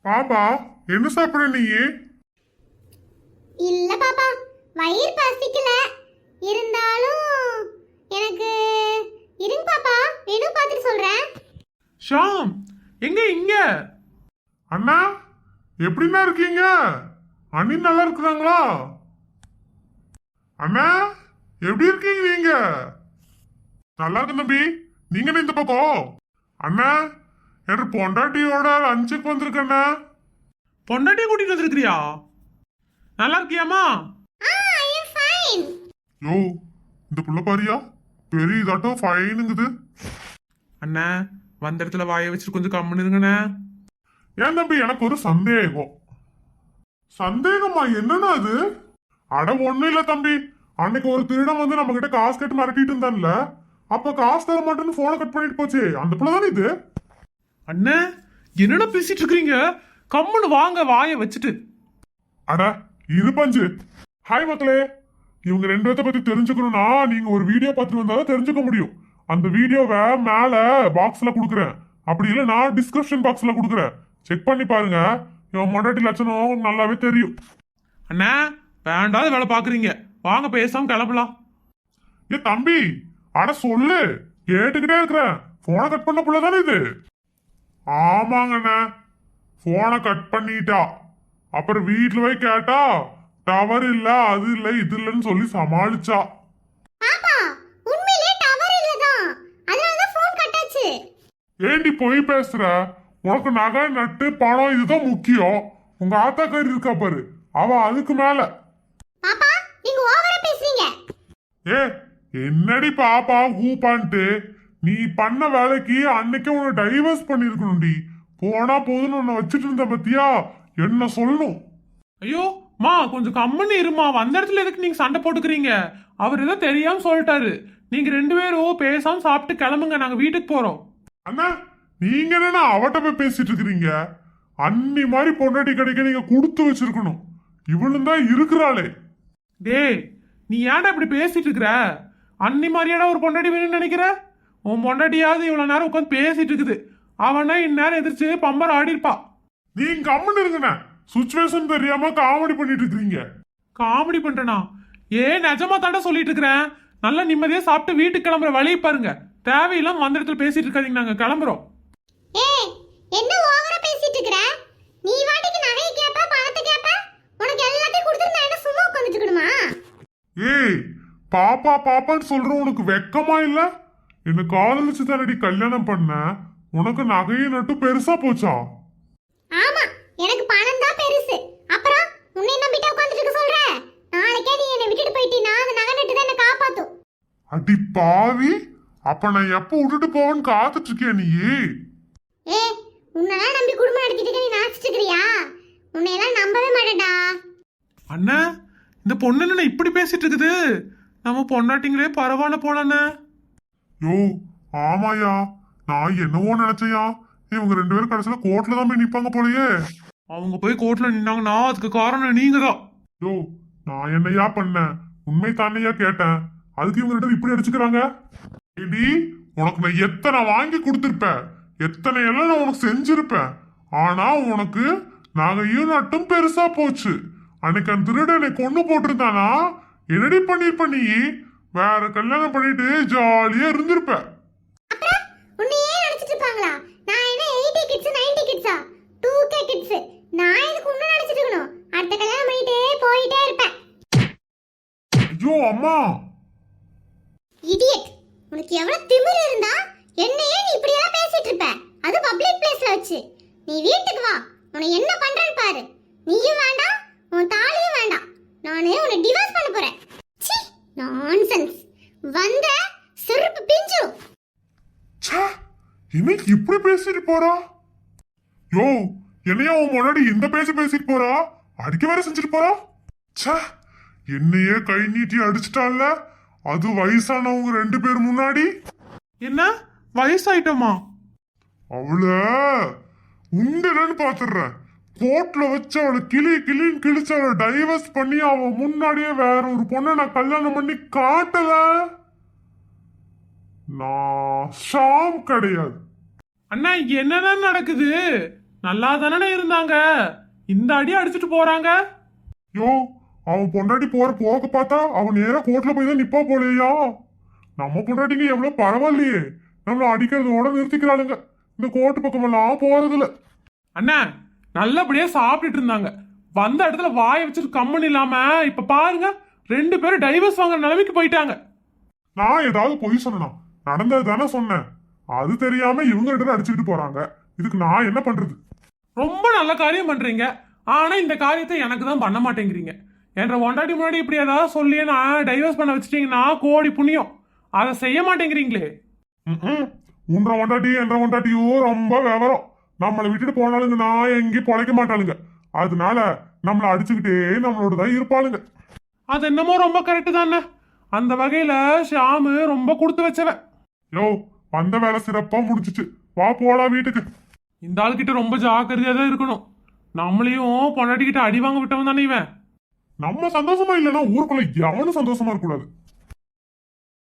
பாப்பா, என்ன சாப்பிடுற நீ? இல்ல பாப்பா, வயிறு பசிக்கல. இருந்தாலும் எனக்கு இருங்க பாப்பா, மெனு பார்த்துட்டு சொல்றேன். ஷாம், எங்க இங்க? அண்ணா, எப்படின்னா இருக்கீங்க? அண்ணி நல்லா இருக்கிறாங்களா? அண்ணா, எப்படி இருக்கீங்க நீங்க? நல்லா இருக்கு தம்பி. நீங்க என்ன இந்த பக்கம்? அண்ணா, என் பொண்டாட்டியோட லஞ்சுக்கு வந்திருக்கண்ணா. பொண்டாட்டியை கூட்டிட்டு வந்திருக்கிறியா? நல்லா இருக்கியாமா? ஐ அம் ஃபைன். யோ, இந்த புள்ள பாரியா பெரிய இதாட்டம் ஃபைனுங்குது. அண்ணா, வந்த இடத்துல வாய வச்சுட்டு கொஞ்சம் கம்முன்னு இருங்கண்ணே. ஏன் தம்பி, எனக்கு ஒரு சந்தேகம். சந்தேகமா? என்னன்னா அது? அட ஒண்ணும் இல்ல தம்பி. அன்னைக்கு ஒரு திருடம் வந்து நம்ம கிட்ட காசு கட்டு மிரட்டிட்டு இருந்தான்ல, அப்ப காசு தர மாட்டேன்னு போனை கட் பண்ணிட்டு போச்சு. அந்த புள்ள தானே இது? அண்ணா, என்னடா பேசிட்டு இருக்கீங்க? கம்முன்னு வாங்க வாய வச்சுட்டு. அட இது பஞ்சு. ஹாய் மக்களே, இவங்க ரெண்டு பேர்த்த பத்தி தெரிஞ்சுக்கணும்னா நீங்க ஒரு வீடியோ பார்த்துட்டு வந்தாதான் தெரிஞ்சுக்க முடியும். அந்த வீடியோவை மேல பாக்ஸ்ல கொடுக்குறேன், அப்படி இல்லை நான் டிஸ்கிரிப்ஷன் பாக்ஸ்ல கொடுக்குறேன். செக் பண்ணி பாருங்க. இவன் மொண்டாட்டி லட்சணம் நல்லாவே தெரியும். அண்ணா, வேண்டாத வேலை பாக்குறீங்க, வாங்க பேசாம கிளம்பலாம். ஏ தம்பி, அட சொல்லு, கேட்டுக்கிட்டே இருக்கிறேன். போனை கட் பண்ண புள்ள தானே இது? ஆமாங்கண்ணே, போனை கட் பண்ணிட்டா. அப்புறம் வீட்டுல போய் கேட்டா டவர் இல்ல, அது இல்ல, இது இல்லன்னு சொல்லி சமாளிச்சா. பாப்பா, உண்மையிலே டவர் இல்லதான், அதனால தான் ஃபோன் கட் ஆச்சு. ஏண்டி பொய் பேசுற? உனக்கு நகை நட்டு பணம் இதுதான் முக்கியம். உங்க ஆத்தாக்காரி இருக்கா பாரு, அவ அதுக்கு மேல. பாப்பா, நீங்க ஓவரா பேசுறீங்க. ஏ, என்னடி பாப்பா கூப்பான்ட்டு? நீ பண்ண வேலைக்கு அன்னைக்கே உன்னை டைவர்ஸ் பண்ணிருக்கணும்டி. போனா போதுன்னு உன்னை வச்சுட்டு இருந்த பத்தியா? என்ன சொல்லணும்? ஐயோ மா, கொஞ்சம் கம்முன்னு இருமா. வந்த இடத்துல எதுக்கு நீங்க சண்டை போட்டுக்கிறீங்க? அவர் ஏதோ தெரியாம சொல்லிட்டாரு. நீங்க ரெண்டு பேரும் பேசாம சாப்பிட்டு கிளம்புங்க, நாங்க வீட்டுக்கு போறோம். அண்ணா, நீங்க என்ன அவட்ட போய் பேசிட்டு இருக்கிறீங்க? அன்னி மாதிரி பொண்டாட்டி கிடைக்க நீங்க கொடுத்து வச்சிருக்கணும். இவளும் தான் இருக்கிறாளே. டேய், நீ ஏன்டா இப்படி பேசிட்டு இருக்கிற? அன்னி மாதிரியாடா ஒரு பொண்டாட்டி வேணும்னு நினைக்கிற? உன் பொண்டாட்டியாவது இவ்வளவு நேரம் உட்காந்து பேசிட்டு இருக்குது. அவனா இந்நேரம் எதிர்த்து பம்பர் ஆடி இருப்பா. நீங்க கம்முன்னு இருங்கண்ணா. சுச்சுவேஷன் தெரியாம காமெடி பண்ணிட்டு இருக்கீங்க. காமெடி பண்றனா? நிஜமா தாண்டா சொல்லிட்டு இருக்கிறேன். நல்லா நிம்மதியா சாப்பிட்டு வீட்டுக்கு கிளம்புற வழியை பாருங்க. தேவையில்லாம வந்த இடத்துல பேசிட்டு இருக்காதீங்க, நாங்க கிளம்புறோம். ஏய், என்ன ஓவரா பேசிட்டு இருக்கற? நீ வாட்டிக்கு நகையை கேப்ப, பணத்தை கேப்ப. உனக்கு எல்லாத்தையும் கொடுத்துட்டு நான் என்ன சும்மா உட்கார்ந்துட்டு இருக்கணுமா? ஏய், பாப்பா பாப்பான்னு சொல்ற உனக்கு வெக்கமா இல்ல? என்ன காதலிச்சு தானடி கல்யாணம் பண்ண. உனக்கு நகையும் நட்டு பெருசா போச்சா? ஆமா, எனக்கு பணம் தான் பெருசு. அப்புறம் உன்னை நம்பிட்டா உட்கார்ந்துட்டு இருக்க சொல்ற? நாளைக்கே நீ என்னை விட்டுட்டு போயிட்டீனா அந்த நகை நட்டு தான் என்ன காப்பாத்தும். அடி பாவி, அப்ப நான் எப்ப விட்டுட்டு போவேன்னு காத்துட்டு இருக்கியா நீ? ஏய், உன்னெல்லாம் நம்பி குடும்பம் நடத்திட்டு இருக்க நீ நினைச்சிட்டு இருக்கறியா? உன்னையெல்லாம் நம்பவே மாட்டேன்டா. அண்ணா, இந்த பொண்ணு என்ன இப்படி பேசிட்டு இருக்குது? நம்ம பொண்டாட்டிங்களே பரவாயில்ல போலண்ணே. யோ, ஆமாயா, நான் என்னவோ நினைச்சையா. இவங்க ரெண்டு பேரும் கடைசியில கோர்ட்ல தான் போய் நிப்பாங்க போலயே. அவங்க போய் கோர்ட்ல நின்னாங்கன்னா அதுக்கு காரணம் நீங்க தான். யோ, நான் என்னையா பண்ணேன்? உண்மை தானையா கேட்டேன். அதுக்கு இவங்க ரெண்டு பேரும் இப்படி அடிச்சுக்கிறாங்க. ஏடி, உனக்கு நான் எத்தனை வாங்கி கொடுத்திருப்பேன், எத்தனை எல்லாம் நான் உனக்கு செஞ்சிருப்பேன். ஆனா உனக்கு நகையும் நட்டும் பெருசா போச்சு. அன்னைக்கு அந்த திருட என்னை கொண்டு போட்டிருந்தானா என்னடி பண்ணிருப்ப நீ? வேற கல்யாணம் பண்ணிட்டு ஜாலியா இருந்திருப்ப. அப்புறம் உன்னையே நினைச்சிட்டு இருப்பாங்களா? நான் என்ன 80 கிட்ஸ் 90 கிட்ஸா? 2K kids. நான் இதுக்கு உன்ன நினைச்சிட்டு இருக்கணும். அடுத்த கல்யாணம் பண்ணிட்டே போயிட்டே இருப்பேன். ஐயோ அம்மா. இடியட், உனக்கு எவ்வளவு திமிரு இருந்தா என்னையே நீ இப்படி எல்லாம் பேசிட்டு இருப்ப? அது பப்ளிக் பிளேஸ்ல வச்சு. நீ வீட்டுக்கு வா, உன்னை என்ன பண்றேன்னு பாரு. நீயும் வேண்டாம், உன் தாலியும் வேண்டாம். நானே உன்னை டிவோர்ஸ் பண்ண போறேன். சீ, நான்சென்ஸ். வந்த செருப்பு பிஞ்சிரும். ச்சே, இன்னைக்கு இப்படி பேசிட்டு போறா? யோ, என்னையா உன் முன்னாடி இந்த பேசிட்டு போறா? அடிக்க வேற செஞ்சுட்டு போறா? ச்சே, என்னையே கை நீட்டி அடிச்சிட்டான்ல, அது வயசானவங்க ரெண்டு பேர் முன்னாடி. என்ன வயசாயிட்டோமா? அவள உண்டன்னு பாத்துடுறேன். கோர்ட்ல வச்சு அவளை கிளின்னு கிழிச்சு அவளை டைவர்ஸ் பண்ணி அவ முன்னாடியே வேற ஒரு பொண்ணை நான் கல்யாணம் பண்ணி காட்டல. நான் ஷாம் கிடையாது. அண்ணா, என்னதான் நடக்குது? நல்லா தானே இருந்தாங்க, இந்த அடி அடிச்சுட்டு போறாங்க. யோ, அவன் பொண்டாட்டி போற போக பார்த்தா அவன் நேரா கோர்ட்ல போய் தான் நிப்பா போலையா? நம்ம பொண்டாட்டிங்க எவ்வளவு பரவாயில்லையே, நம்மள அடிக்கிறதோட நிறுத்திக்கிறாளுங்க. இந்த கோர்ட்டு பக்கமெல்லாம் போறது இல்ல. அண்ணா நல்லபடியா சாப்பிட்டுட்டு இருந்தாங்க, வந்த இடத்துல வாயை வச்சுட்டு கம்மன் இல்லாம இப்ப பாருங்க 2 பேரும் டைவர்ஸ் வாங்குற நிலைமைக்கு போயிட்டாங்க. நான் ஏதாவது பொய் சொன்னா? நடந்தது தானே சொன்னேன். அது தெரியாம இவங்க 2 பேரும் அடிச்சுக்கிட்டு போறாங்க. இதுக்கு நான் என்ன பண்றது? ரொம்ப நல்ல காரியம் பண்றீங்க, ஆனா இந்த காரியத்தை எனக்கு தான் பண்ண மாட்டேங்கிறீங்க. என்ற ஒண்டாட்டி முன்னாடி இப்படி ஏதாவது சொல்லி நான் டைவர்ஸ் பண்ண வச்சுட்டீங்கன்னா கோடி புண்ணியம், அதை செய்ய மாட்டேங்கிறீங்களே. உன்ற ஒண்டாட்டி என்ற ஒண்டாட்டியோ ரொம்ப விவரம். நம்மளை விட்டுட்டு போனாலுங்க நான் எங்கேயும் பொழைக்க மாட்டாளுங்க. அதனால நம்மளை அடிச்சுக்கிட்டே நம்மளோட தான் இருப்பாளுங்க. அது என்னமோ ரொம்ப கரெக்டு தானே. அந்த வகையில ஷாமு ரொம்ப கொடுத்து வச்சவன். யோ, வந்த வேலை சிறப்பா முடிச்சிச்சு. வா போலாம் வீட்டுக்கு. இந்த ஆள்கிட்ட ரொம்ப ஜாக்கிரதையா தான் இருக்கணும். நம்மளையும் பொண்டாட்டிக்கிட்ட அடி வாங்க விட்டவன் தானே இவன். நம்ம சந்தோஷமா இல்லைன்னா ஊருக்குள்ள எவனும் சந்தோஷமா இருக்க கூடாது.